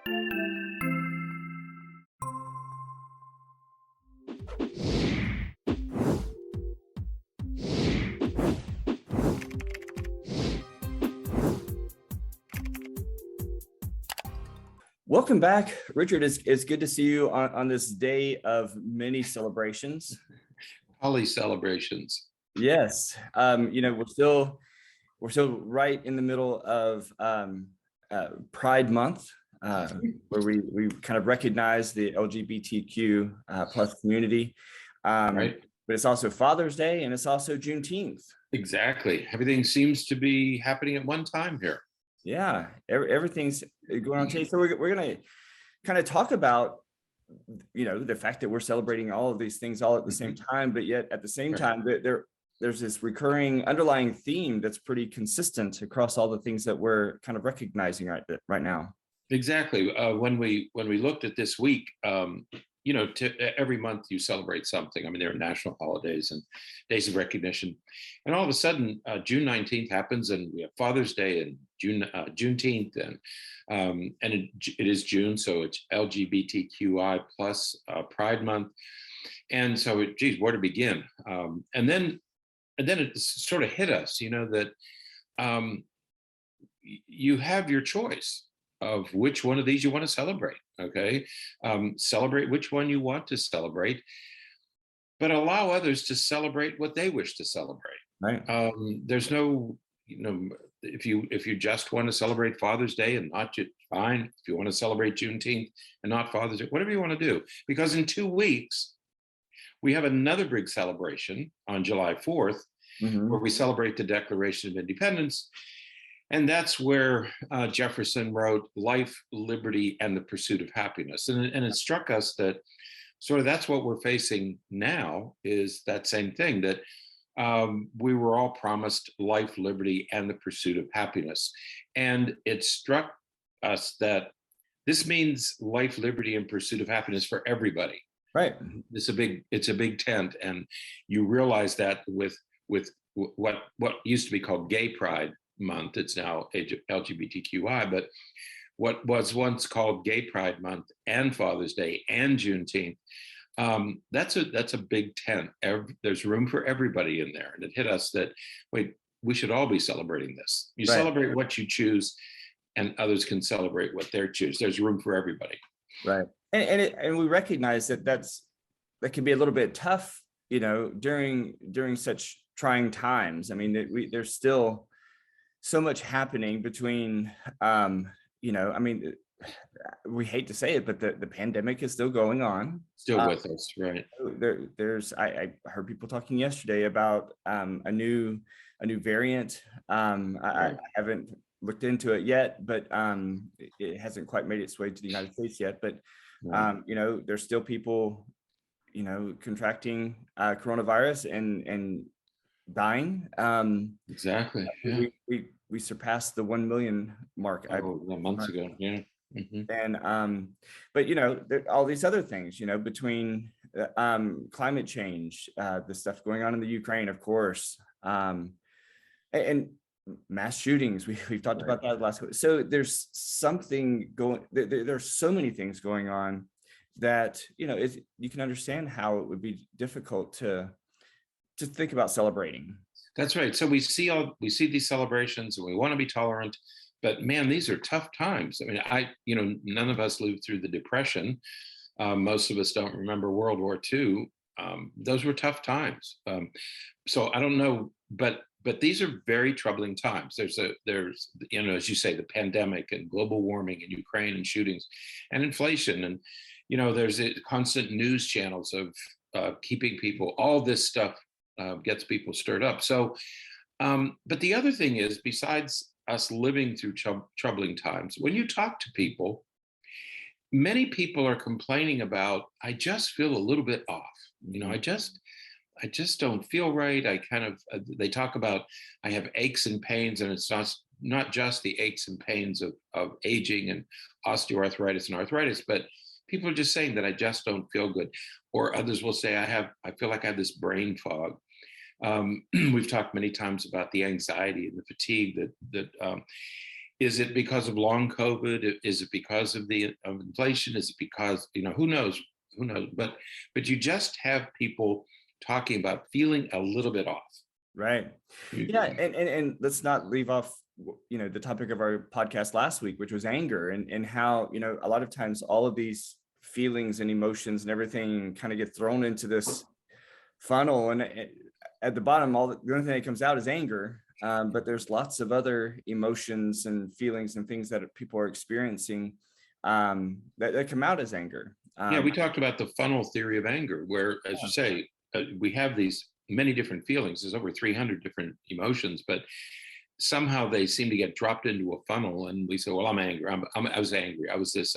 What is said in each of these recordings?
Welcome back, Richard. It's good to see you on this day of many celebrations. Holly celebrations. Yes, we're still right in the middle of Pride Month, where we kind of recognize the LGBTQ plus community. Right. But it's also Father's Day and it's also Juneteenth. Exactly. Everything seems to be happening at one time here. Yeah, everything's going on today. So we're going to kind of talk about, the fact that we're celebrating all of these things all at the same time, but yet at the same time, there's this recurring underlying theme that's pretty consistent across all the things that we're kind of recognizing right now. Exactly. When we looked at this week, every month you celebrate something. I mean, there are national holidays and days of recognition, and all of a sudden, June 19th happens, and we have Father's Day and Juneteenth, and it is June, so it's LGBTQI plus Pride Month, and so, geez, where to begin? And then it sort of hit us, that you have your choice of which one of these you want to celebrate. Okay. Celebrate which one you want to celebrate, but allow others to celebrate what they wish to celebrate. Right. There's no, if you just want to celebrate Father's Day and not, fine. If you want to celebrate Juneteenth and not Father's Day, whatever you want to do, because in 2 weeks, we have another big celebration on July 4th, where we celebrate the Declaration of Independence. And that's where Jefferson wrote life, liberty, and the pursuit of happiness. And it struck us that sort of that's what we're facing now, is that same thing, that we were all promised life, liberty, and the pursuit of happiness. And it struck us that this means life, liberty, and pursuit of happiness for everybody. Right. It's a big tent. And you realize that with what used to be called Gay Pride Month, it's now LGBTQI, but what was once called Gay Pride Month and Father's Day and Juneteenth, that's a big tent. There's room for everybody in there, and it hit us that, wait, we should all be celebrating this. You celebrate what you choose, and others can celebrate what they choose. There's room for everybody. Right, and we recognize that can be a little bit tough, during such trying times. I mean, there's still so much happening between, we hate to say it, but the pandemic is still going on. Still with us, right? I heard people talking yesterday about a new variant. I haven't looked into it yet, but it hasn't quite made its way to the United States yet. But there's still people, contracting coronavirus and dying. Exactly. Yeah. We surpassed the 1 million mark months ago. Yeah. And but there all these other things, between climate change, the stuff going on in the Ukraine, of course, and mass shootings. We've talked about that last week. So there's something going. There's so many things going on that you can understand how it would be difficult to think about celebrating. That's right. So we see these celebrations, and we want to be tolerant, but man, these are tough times. I mean, none of us lived through the Depression. Most of us don't remember World War II. Those were tough times. So I don't know, but these are very troubling times. There's as you say, the pandemic and global warming and Ukraine and shootings and inflation, and there's constant news channels of keeping people. All this stuff gets people stirred up. So, but the other thing is, besides us living through troubling times, when you talk to people, many people are complaining about, I just feel a little bit off. I just don't feel right. They talk about, I have aches and pains, and it's not just the aches and pains of aging and osteoarthritis and arthritis, but people are just saying that I just don't feel good. Or others will say, I feel like I have this brain fog. We've talked many times about the anxiety and the fatigue that Is it because of long COVID? Is it because of of inflation? Is it because, who knows? Who knows? But you just have people talking about feeling a little bit off. Right. Yeah. And let's not leave off, the topic of our podcast last week, which was anger, and how, a lot of times all of these feelings and emotions and everything kind of get thrown into this funnel. And at the bottom, the only thing that comes out is anger. But there's lots of other emotions and feelings and things that people are experiencing that come out as anger. Yeah, we talked about the funnel theory of anger, where, as you say, we have these many different feelings. There's over 300 different emotions, but somehow they seem to get dropped into a funnel, and we say, well, I'm angry. I was angry. I was this.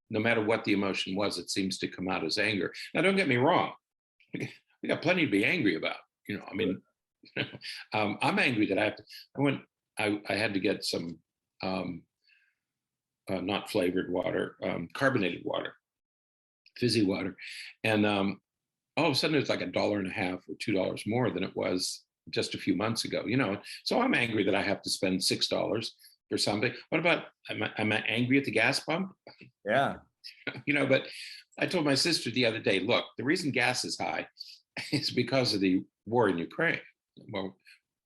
No matter what the emotion was, it seems to come out as anger. Now, don't get me wrong. We got plenty to be angry about. I'm angry that I had to get some not flavored water, carbonated water, fizzy water. And all of a sudden it's like $1.50 or $2 more than it was just a few months ago, So I'm angry that I have to spend $6 for something. What about, am I angry at the gas pump? Yeah. But I told my sister the other day, look, the reason gas is high is because of the war in Ukraine. Well,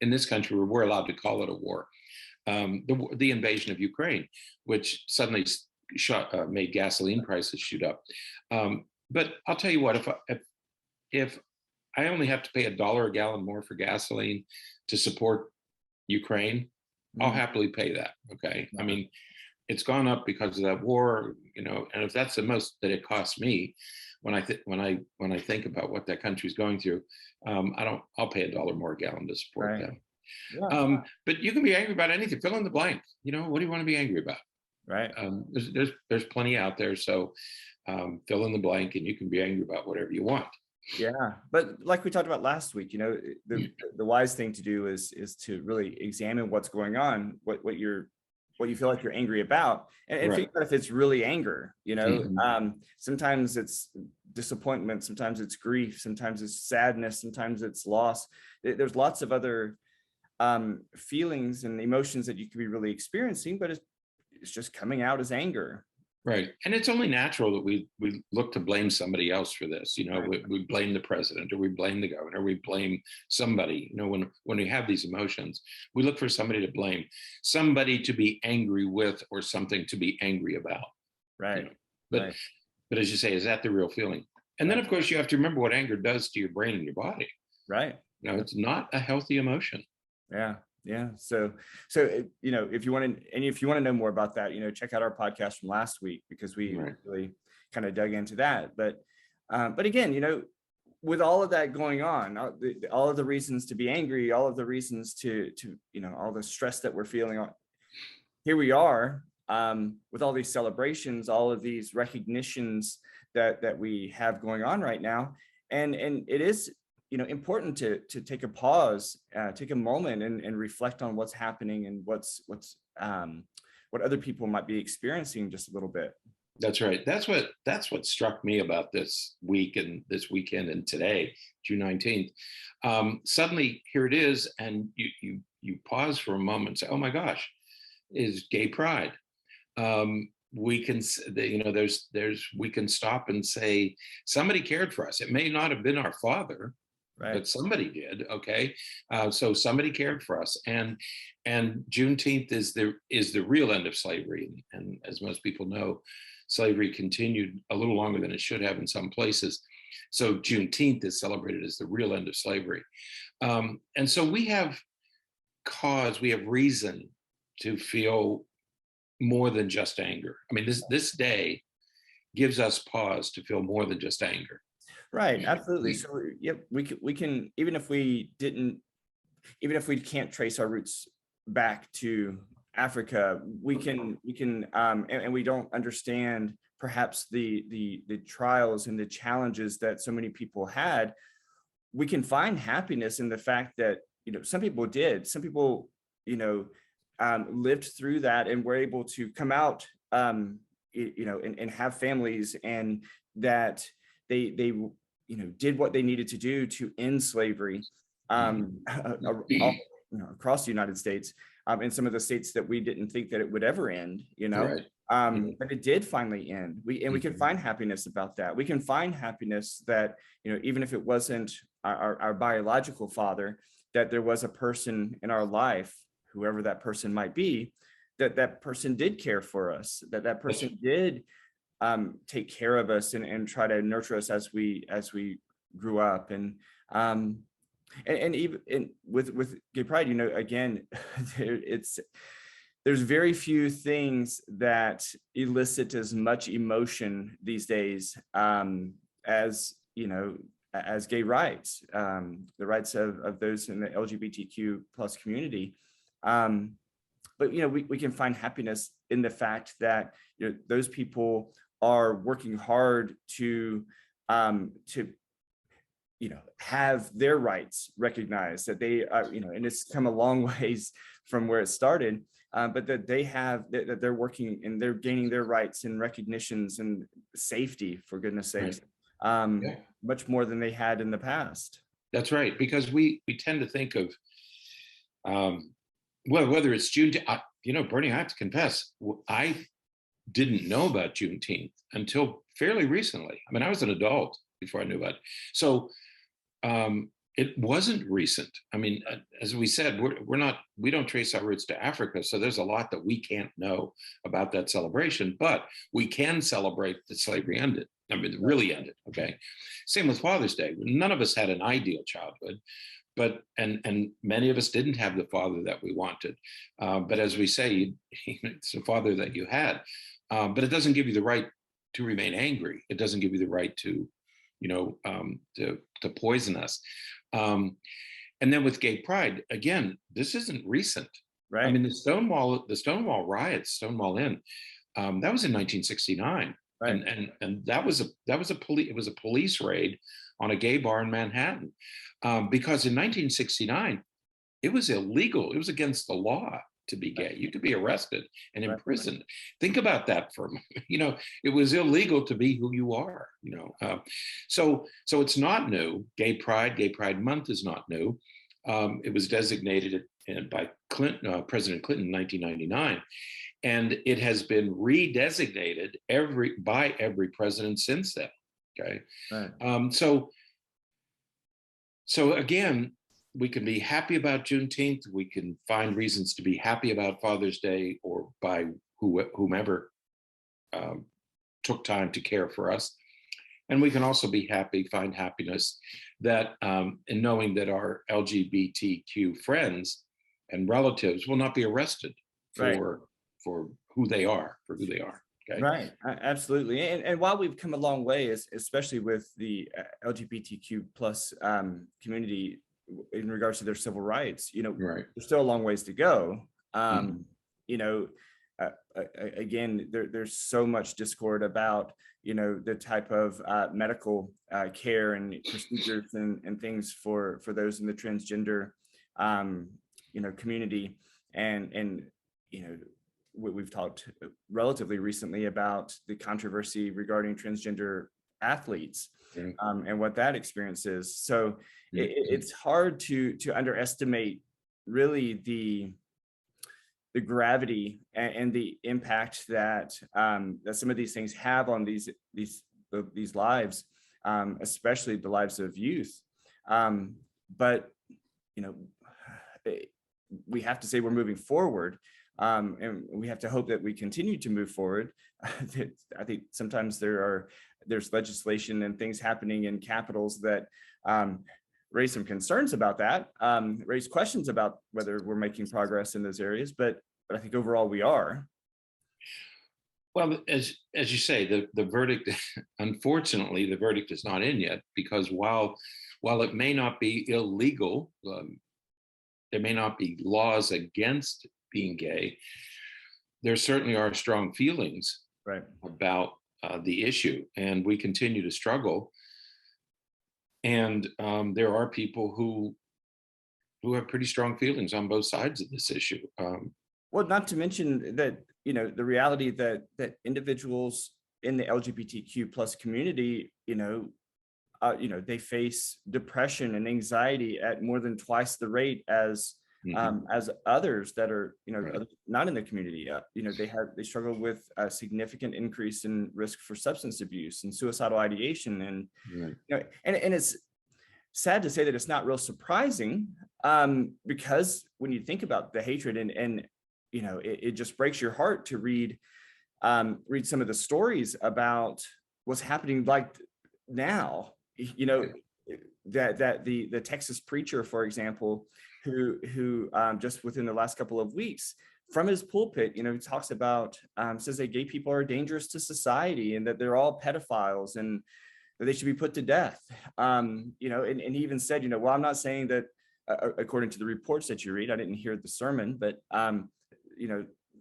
in this country, we're allowed to call it a war. The invasion of Ukraine, which suddenly made gasoline prices shoot up. But I'll tell you what, if I only have to pay $1 a gallon more for gasoline to support Ukraine, I'll happily pay that. Okay. I mean, it's gone up because of that war, and if that's the most that it costs me, when I think about what that country's going through, I'll pay $1 more a gallon to support them. Yeah. But you can be angry about anything. Fill in the blank. What do you want to be angry about? Right. There's plenty out there. So fill in the blank, and you can be angry about whatever you want. Yeah, but like we talked about last week, the wise thing to do is to really examine what's going on, what you feel like you're angry about, and Right. figure out if it's really anger. Sometimes it's disappointment, sometimes it's grief, sometimes it's sadness, sometimes it's loss. There's lots of other feelings and emotions that you could be really experiencing, but it's just coming out as anger. Right. And it's only natural that we look to blame somebody else for this. Right. We blame the president, or we blame the governor, we blame somebody. When we have these emotions, we look for somebody to blame, somebody to be angry with, or something to be angry about. Right. But as you say, is that the real feeling? And then, of course, you have to remember what anger does to your brain and your body. Right. It's not a healthy emotion. Yeah. Yeah. So, if you want to know more about that, check out our podcast from last week, because we really kind of dug into that. But again, with all of that going on, all of the reasons to be angry, all of the reasons to all the stress that we're feeling, here we are with all these celebrations, all of these recognitions that we have going on right now. And it is important to take a pause, take a moment, and reflect on what's happening and what other people might be experiencing just a little bit. That's right. That's what struck me about this week and this weekend and today, June 19th. Suddenly here it is, and you pause for a moment and say, "Oh my gosh, is Gay Pride?" We can, we can stop and say, somebody cared for us. It may not have been our father. Right. But somebody did. Okay. So somebody cared for us. And Juneteenth is the real end of slavery. And as most people know, slavery continued a little longer than it should have in some places. So Juneteenth is celebrated as the real end of slavery. And so we have reason to feel more than just anger. I mean, this day gives us pause to feel more than just anger. Right, absolutely. So we can even if we can't trace our roots back to Africa, we can and we don't understand perhaps the trials and the challenges that so many people had. We can find happiness in the fact that some people lived through that and were able to come out and have families, and that they did what they needed to do to end slavery across the United States. in some of the states that we didn't think that it would ever end, you know. Right. But it did finally end. We can find happiness about that. We can find happiness that, you know, even if it wasn't our biological father, that there was a person in our life, whoever that person might be, that person did care for us, that person did take care of us and try to nurture us as we grew up. And even with Gay Pride, you know, again, there's very few things that elicit as much emotion these days as, you know, as gay rights, the rights of those in the LGBTQ plus community. But, you know, we can find happiness in the fact that, you know, those people are working hard to you know, have their rights recognized, that they are, you know, and it's come a long ways from where it started, but that they have, that they're working and they're gaining their rights and recognitions and safety, for goodness sakes, much more than they had in the past. That's right, because we tend to think of, well, whether it's June, you know, Berney, I have to confess, I didn't know about Juneteenth until fairly recently. I mean, I was an adult before I knew about it. So it wasn't recent. I mean, as we said, we don't trace our roots to Africa. So there's a lot that we can't know about that celebration, but we can celebrate that slavery ended. I mean, it really ended. Okay. Same with Father's Day. None of us had an ideal childhood, but, and many of us didn't have the father that we wanted. But as we say, it's the father that you had, but it doesn't give you the right to remain angry. It doesn't give you the right to, you know, to poison us. And then with Gay Pride, again, this isn't recent. Right. I mean, the Stonewall riots, Stonewall Inn, that was in 1969. Right. And that was a police raid on a gay bar in Manhattan, because in 1969, it was illegal. It was against the law to be gay. You could be arrested and imprisoned. Think about that for a moment. You know, it was illegal to be who you are, you know. So it's not new. Gay Pride Month is not new. It was designated by President Clinton in 1999. And it has been redesignated by every president since then. Okay. Right. So again, we can be happy about Juneteenth. We can find reasons to be happy about Father's Day, or by whomever took time to care for us. And we can also be happy, find happiness that in knowing that our LGBTQ friends and relatives will not be arrested for who they are, Okay? Right, absolutely. And while we've come a long way, especially with the LGBTQ plus community in regards to their civil rights, you know, there's still a long ways to go. You know, again, there's so much discord about, you know, the type of medical care and procedures and things for those in the transgender, you know, community. And you know, we've talked relatively recently about the controversy regarding transgender athletes and what that experience is. So it's hard to underestimate really the gravity and the impact that that some of these things have on these lives, especially the lives of youth. But you know, we have to say we're moving forward. And we have to hope that we continue to move forward. I think sometimes there's legislation and things happening in capitals that raise some concerns about that, raise questions about whether we're making progress in those areas, but I think overall we are. Well, as you say, the verdict, unfortunately, the verdict is not in yet, because while it may not be illegal, there may not be laws against being gay, there certainly are strong feelings about the issue, and we continue to struggle. And there are people who have pretty strong feelings on both sides of this issue. Well, not to mention that, you know, the reality that individuals in the LGBTQ plus community, you know, they face depression and anxiety at more than twice the rate as as others that are, Right. not in the community. They struggle with a significant increase in risk for substance abuse and suicidal ideation, and Right. and it's sad to say that it's not real surprising, because when you think about the hatred, and it just breaks your heart to read some of the stories about what's happening like now. Right. That the Texas preacher, for example, who just within the last couple of weeks, from his pulpit, talks about, says that gay people are dangerous to society and that they're all pedophiles and that they should be put to death. And he even said, well, I'm not saying that, according to the reports that you read, I didn't hear the sermon, but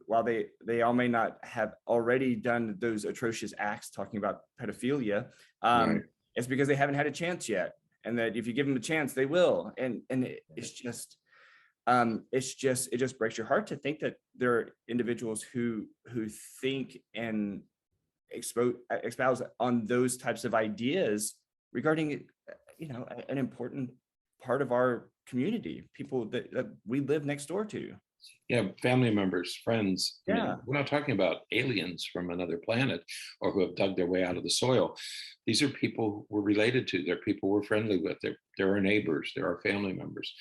while they all may not have already done those atrocious acts talking about pedophilia, Right. it's because they haven't had a chance yet, and that if you give them a chance, they will. And it just breaks your heart to think that there are individuals who think and espouse on those types of ideas regarding an important part of our community, people that we live next door to. Yeah, family members, friends. I mean, Yeah. we're not talking about aliens from another planet or who have dug their way out of the soil. These are people we're related to. They're people we're friendly with. They're our neighbors. They're our family members.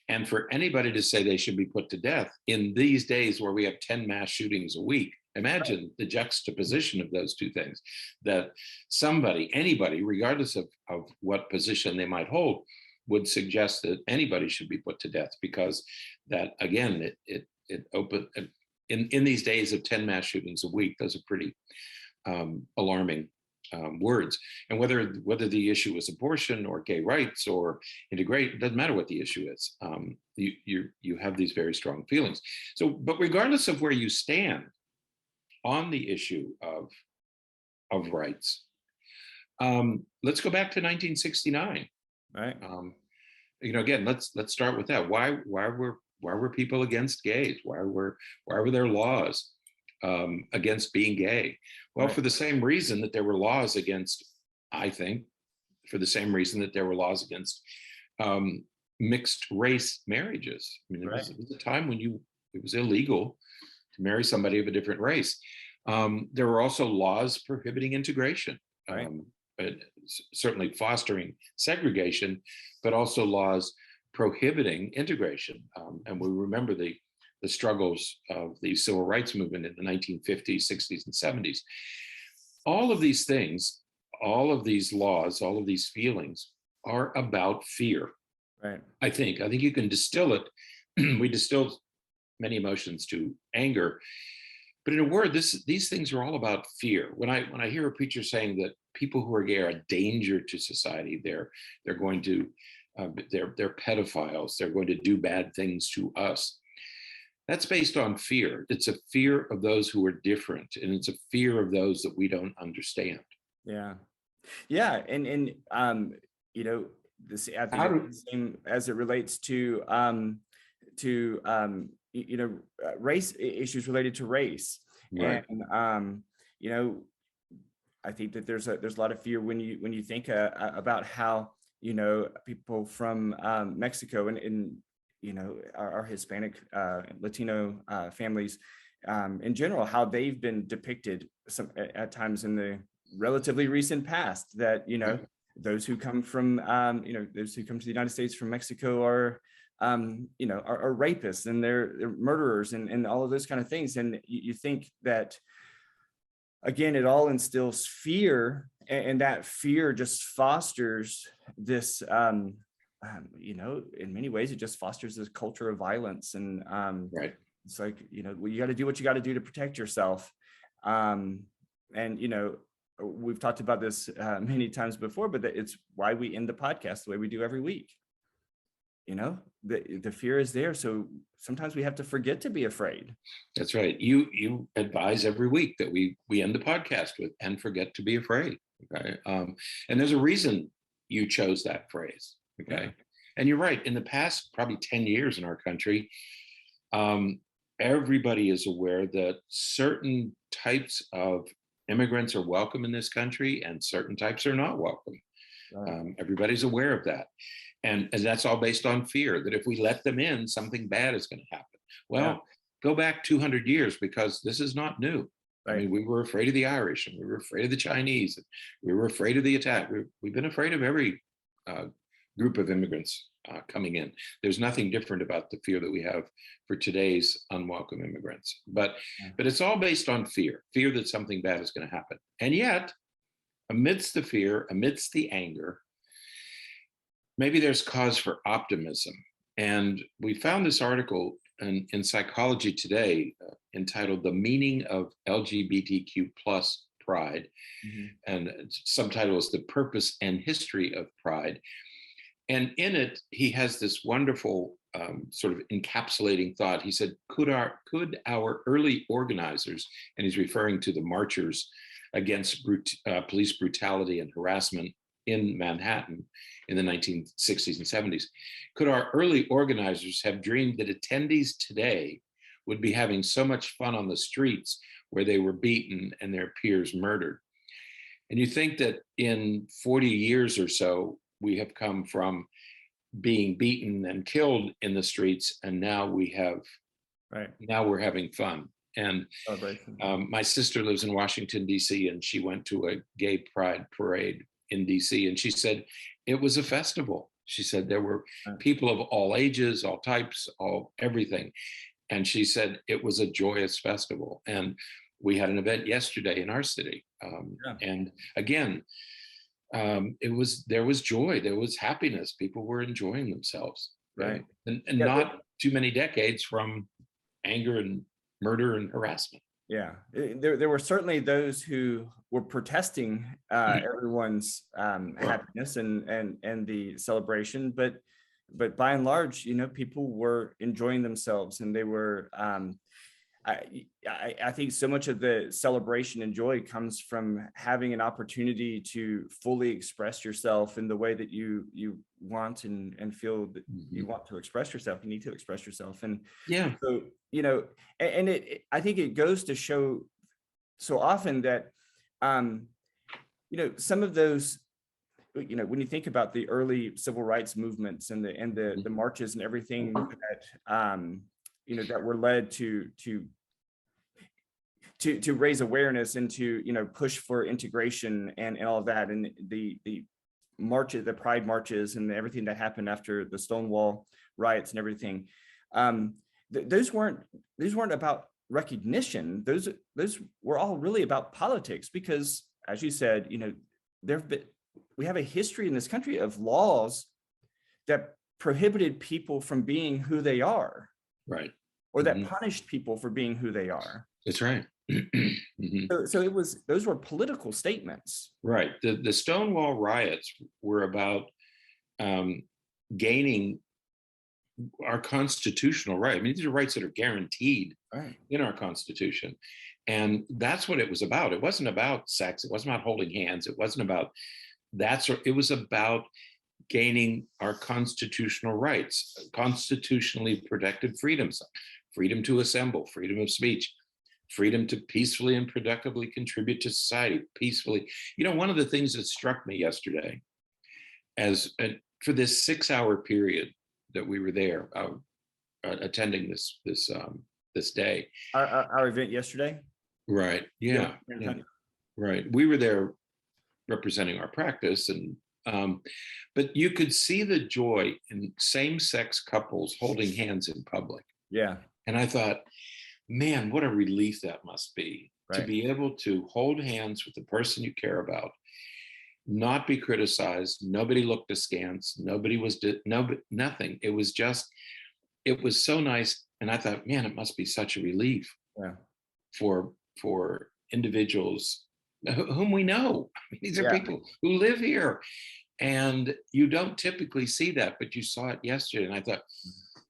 And for anybody to say they should be put to death in these days where we have 10 mass shootings a week, imagine the juxtaposition of those two things, that anybody, regardless of what position they might hold, would suggest that anybody should be put to death, because that, again, it opened in these days of 10 mass shootings a week. Those are pretty alarming words. And whether the issue is abortion or gay rights or integrate, it doesn't matter what the issue is. You have these very strong feelings. So, but regardless of where you stand on the issue of rights, let's go back to 1969. Right. Again, let's start with that. Why were people against gays? Why were there laws against being gay? Well, Right. for the same reason that there were laws against, I think, for the same reason that there were laws against mixed race marriages. I mean, Right. it was a time when it was illegal to marry somebody of a different race. There were also laws prohibiting integration. Right. Certainly fostering segregation, but also laws prohibiting integration. And we remember the struggles of the civil rights movement in the 1950s, 60s, and 70s. All of these things, all of these laws, all of these feelings are about fear. Right. I think you can distill it. We distill many emotions to anger. But in a word, these things are all about fear. When I hear a preacher saying that people who are gay are a danger to society, they're going to they're pedophiles, they're going to do bad things to us. That's based on fear. It's a fear of those who are different, and it's a fear of those that we don't understand. Yeah. Yeah. And this, I think it's the same as it relates to race issues related to race. Right. And I think that there's a lot of fear when you think about how people from Mexico and our Hispanic Latino families in general, how they've been depicted at times in the relatively recent past, that those who come from those who come to the United States from Mexico are rapists and they're murderers and all of those kind of things. And you think that, again, it all instills fear, and that fear just fosters this, in many ways, it just fosters this culture of violence. And Right. it's like, well, you got to do what you got to do to protect yourself. And, we've talked about this many times before, but it's why we end the podcast the way we do every week. The fear is there. So sometimes we have to forget to be afraid. That's right. You advise every week that we end the podcast with "and forget to be afraid." Okay. And there's a reason you chose that phrase. Okay. Yeah. And you're right. In the past, probably 10 years in our country, everybody is aware that certain types of immigrants are welcome in this country and certain types are not welcome. Right. Everybody's aware of that. And that's all based on fear that if we let them in, something bad is going to happen. Well, Yeah. go back 200 years, because this is not new. I Right. mean, we were afraid of the Irish, and we were afraid of the Chinese, and we were afraid of the attack. We've been afraid of every group of immigrants coming in. There's nothing different about the fear that we have for today's unwelcome immigrants. But it's all based on fear that something bad is going to happen. And yet, amidst the fear, amidst the anger, maybe there's cause for optimism. And we found this article in Psychology Today entitled "The Meaning of LGBTQ plus Pride," and subtitle is "The Purpose and History of Pride." And in it, he has this wonderful sort of encapsulating thought. He said, could our early organizers, and he's referring to the marchers against police brutality and harassment in Manhattan in the 1960s and 70s, could our early organizers have dreamed that attendees today would be having so much fun on the streets where they were beaten and their peers murdered? And you think that in 40 years or so, we have come from being beaten and killed in the streets, and now we're having fun. And my sister lives in Washington, D.C., and she went to a gay pride parade in D.C., and she said it was a festival. She said there were people of all ages, all types, everything. And she said it was a joyous festival. And we had an event yesterday in our city. And again, there was joy, there was happiness. People were enjoying themselves. Right. And not too many decades from anger and murder and harassment. Yeah, there were certainly those who were protesting everyone's happiness and the celebration, but by and large, people were enjoying themselves, and they were. I think so much of the celebration and joy comes from having an opportunity to fully express yourself in the way that you want and feel that you want to express yourself. You need to express yourself, and so and I think it goes to show so often that some of those, when you think about the early civil rights movements and the marches and everything that that were led to raise awareness and to push for integration and all of that, and the marches, the pride marches, and everything that happened after the Stonewall riots and everything. Those weren't about recognition. Those were all really about politics, because, as you said, we have a history in this country of laws that prohibited people from being who they are, right, or that punished people for being who they are. That's right. So those were political statements, right? The Stonewall riots were about gaining our constitutional right. I mean, these are rights that are guaranteed in our Constitution. And that's what it was about. It wasn't about sex. It wasn't about holding hands. It wasn't about that. It was about gaining our constitutional rights, constitutionally protected freedoms, freedom to assemble, freedom of speech, freedom to peacefully and productively contribute to society, peacefully. One of the things that struck me yesterday, for this 6-hour period that we were there attending this day. Our event yesterday? Right. Yeah. Right. We were there representing our practice, and but you could see the joy in same-sex couples holding hands in public. Yeah. And I thought, man, what a relief that must be, to be able to hold hands with the person you care about, not be criticized. Nobody looked askance. Nobody was nothing. It was so nice. And I thought, man, it must be such a relief for individuals whom we know. I mean, these are people who live here, and you don't typically see that, but you saw it yesterday. And I thought,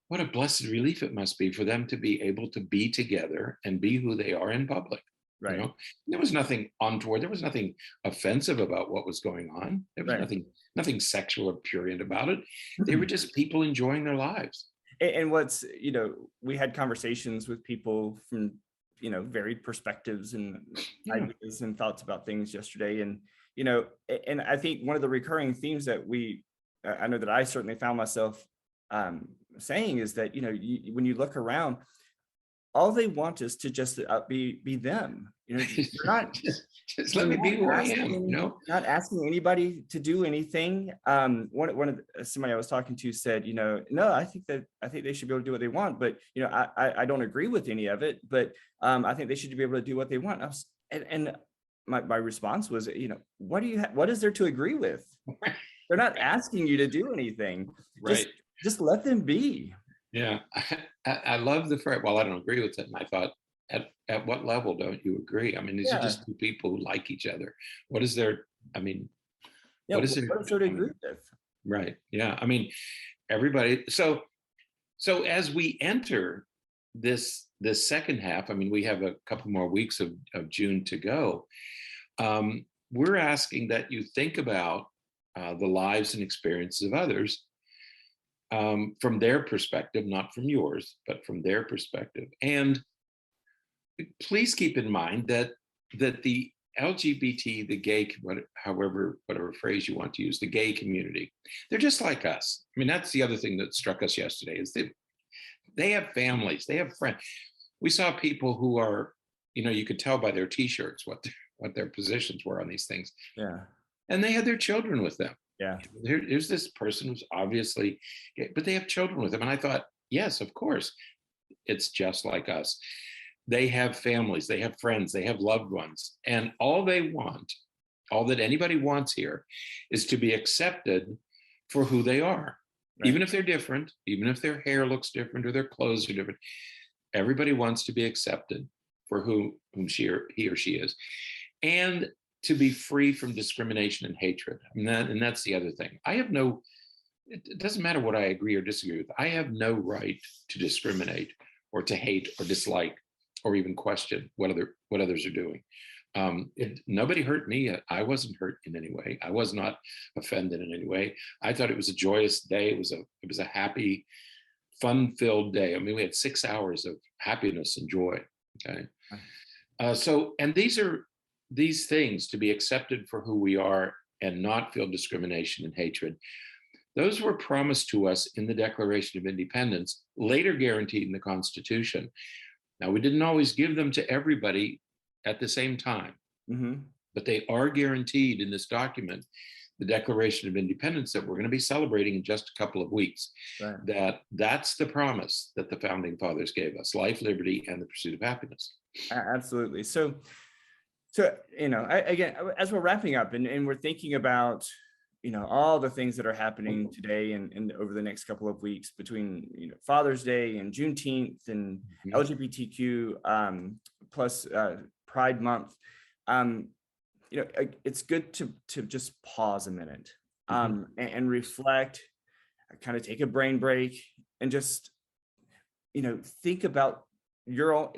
what a blessed relief it must be for them to be able to be together and be who they are in public. Right. There was nothing untoward. There was nothing offensive about what was going on. There was nothing sexual or prurient about it. They were just people enjoying their lives. And what's, we had conversations with people from, varied perspectives and Yeah. ideas and thoughts about things yesterday. And I think one of the recurring themes that I know that I certainly found myself saying is that, when you look around, all they want is to just be them. They're not just let me be who I am. Not asking anybody to do anything. Somebody I was talking to said, no, I think they should be able to do what they want, but I don't agree with any of it, but I think they should be able to do what they want. And my response was, what is there to agree with? They're not asking you to do anything. Right. Just let them be. Yeah, I love the phrase. Well, I don't agree with it. And I thought, at what level don't you agree? I mean, these are just two people who like each other. What is there? I mean, what is there to agree with? Right. Yeah. I mean, everybody. So as we enter this second half, I mean, we have a couple more weeks of June to go. We're asking that you think about the lives and experiences of others. From their perspective, not from yours, but from their perspective. And please keep in mind that the LGBT, the gay, whatever phrase you want to use, the gay community, they're just like us. I mean, that's the other thing that struck us yesterday is they have families, they have friends. We saw people who are, you could tell by their T-shirts what their positions were on these things. Yeah. And they had their children with them. Yeah. Here's this person who's obviously gay, but they have children with them. And I thought, yes, of course, it's just like us. They have families, they have friends, they have loved ones. And all they want, all that anybody wants here is to be accepted for who they are. Right. Even if they're different, even if their hair looks different or their clothes are different, everybody wants to be accepted for whom he or she is. And to be free from discrimination and hatred. And that's the other thing. It doesn't matter what I agree or disagree with. I have no right to discriminate or to hate or dislike or even question what others are doing. Nobody hurt me. I wasn't hurt in any way. I was not offended in any way. I thought it was a joyous day. It was a happy, fun-filled day. I mean, we had 6 hours of happiness and joy. Okay. And these things, to be accepted for who we are and not feel discrimination and hatred, those were promised to us in the Declaration of Independence, later guaranteed in the Constitution. Now, we didn't always give them to everybody at the same time, but they are guaranteed in this document, the Declaration of Independence, that we're going to be celebrating in just a couple of weeks. Right. That's the promise that the Founding Fathers gave us: life, liberty, and the pursuit of happiness. Absolutely. So, again, as we're wrapping up and we're thinking about, all the things that are happening today and over the next couple of weeks between, Father's Day and Juneteenth and LGBTQ plus Pride Month, it's good to just pause a minute and reflect, kind of take a brain break and just, think about your own,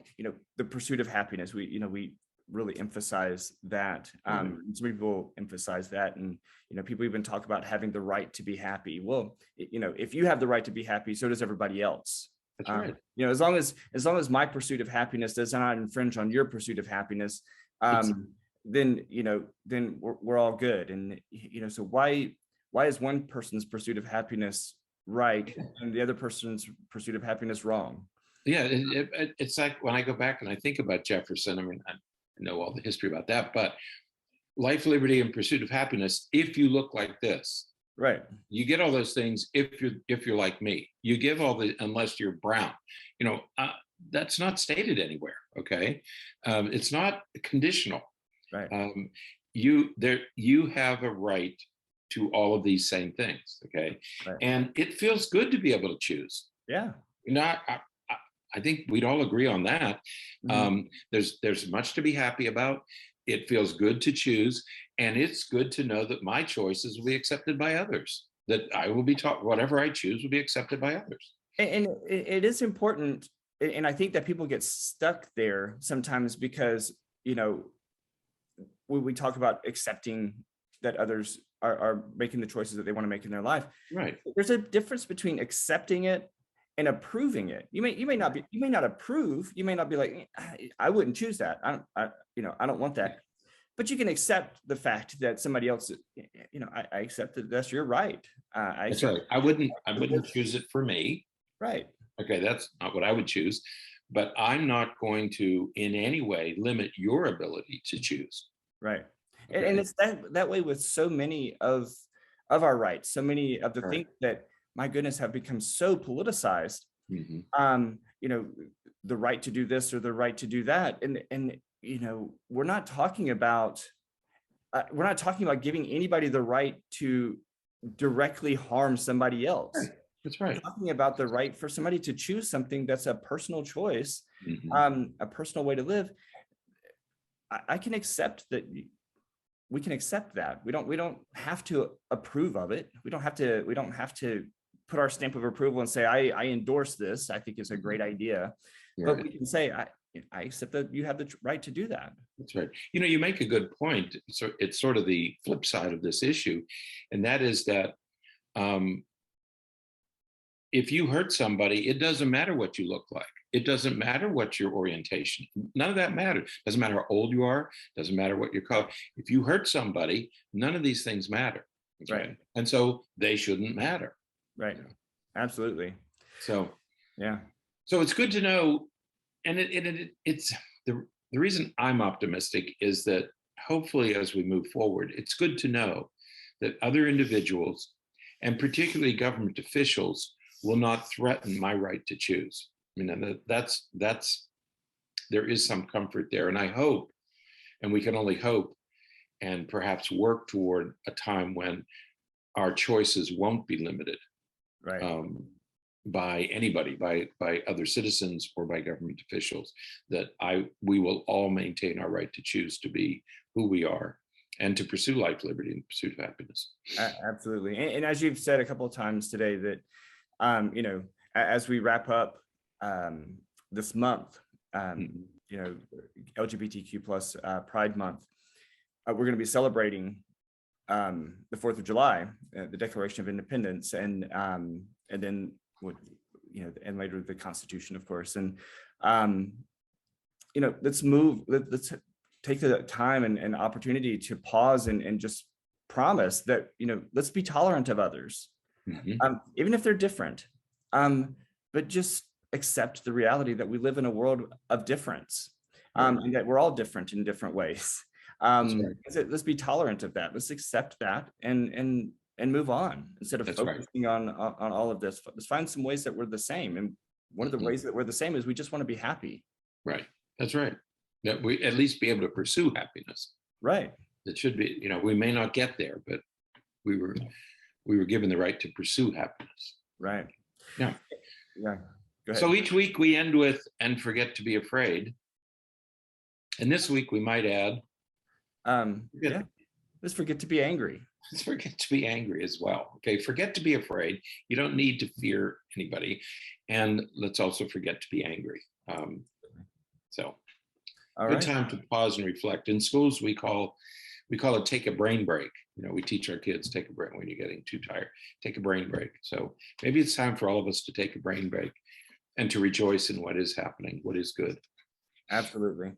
the pursuit of happiness. We really emphasize that. Some people emphasize that, and people even talk about having the right to be happy. Well, if you have the right to be happy, so does everybody else. That's right. As long as my pursuit of happiness does not infringe on your pursuit of happiness, then we're all good. And so why is one person's pursuit of happiness right and the other person's pursuit of happiness wrong? Yeah, it's like when I go back and I think about Jefferson. I mean, I know all the history about that, but life, liberty, and pursuit of happiness. If you look like this, right, you get all those things. If you're like me, you give all the, unless you're brown. That's not stated anywhere. Okay, it's not conditional. Right. You have a right to all of these same things. Okay, right. And it feels good to be able to choose. Yeah. I think we'd all agree on that. There's much to be happy about. It feels good to choose, and it's good to know that my choices will be accepted by others, that I will be taught whatever I choose will be accepted by others. And it is important, and I think that people get stuck there sometimes because, when we talk about accepting that others are making the choices that they want to make in their life. Right. There's a difference between accepting it and approving it. You may not approve. You may not be like, I wouldn't choose that. I don't want that. But you can accept the fact that somebody else, I accept that that's your right. That's right. I wouldn't choose it for me. Right. Okay, that's not what I would choose. But I'm not going to in any way limit your ability to choose. Right. Okay. And it's that way with so many of our rights, so many of the Right. things that, my goodness, have become so politicized. Mhm. The right to do this or the right to do that. And we're not talking about giving anybody the right to directly harm somebody else. Right. That's right. We're talking about the right for somebody to choose something that's a personal choice, a personal way to live. I can accept that. We can accept that. We don't have to approve of it. We don't have to put our stamp of approval and say, I endorse this. I think it's a great idea. Right. But we can say, I accept that you have the right to do that. That's right. You make a good point. So it's sort of the flip side of this issue. And that is that if you hurt somebody, it doesn't matter what you look like. It doesn't matter what your orientation, none of that matters. Doesn't matter how old you are, doesn't matter what your color. If you hurt somebody, none of these things matter. Okay? Right. And so they shouldn't matter. Right. Absolutely. So, yeah. So it's good to know. And it's the reason I'm optimistic is that hopefully as we move forward, it's good to know that other individuals and particularly government officials will not threaten my right to choose. I mean, that's there is some comfort there. And I hope, and we can only hope and perhaps work toward a time when our choices won't be limited. Right. By anybody, by other citizens or by government officials, that we will all maintain our right to choose to be who we are and to pursue life, liberty, and pursuit of happiness. Absolutely. And as you've said a couple of times today, that, as we wrap up this month, LGBTQ plus Pride Month, we're going to be celebrating the 4th of July, the Declaration of Independence, and then and later the Constitution, of course. And let's take the time and opportunity to pause and just promise that let's be tolerant of others, even if they're different, but just accept the reality that we live in a world of difference, and that we're all different in different ways. Let's be tolerant of that. Let's accept that and move on instead of focusing on all of this. Let's find some ways that we're the same. And one of the ways that we're the same is we just want to be happy. Right. That's right. That we at least be able to pursue happiness. Right. It should be, we may not get there, but we were given the right to pursue happiness. Right. Yeah. Yeah. Go ahead. So each week we end with, and forget to be afraid. And this week we might add, let's forget to be angry. Let's forget to be angry as well. Okay, forget to be afraid. You don't need to fear anybody. And let's also forget to be angry. Good time to pause and reflect. In schools, we call it take a brain break. We teach our kids, take a break when you're getting too tired. Take a brain break. So maybe it's time for all of us to take a brain break and to rejoice in what is happening, what is good. Absolutely.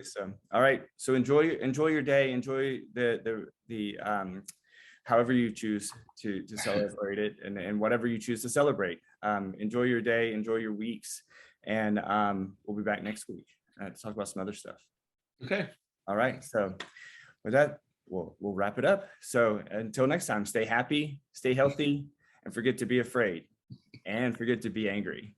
So, all right. So enjoy your day. Enjoy the however you choose to celebrate it, and whatever you choose to celebrate. Enjoy your day. Enjoy your weeks, and we'll be back next week to talk about some other stuff. Okay. All right. So with that, we'll wrap it up. So until next time, stay happy, stay healthy, and forget to be afraid, and forget to be angry.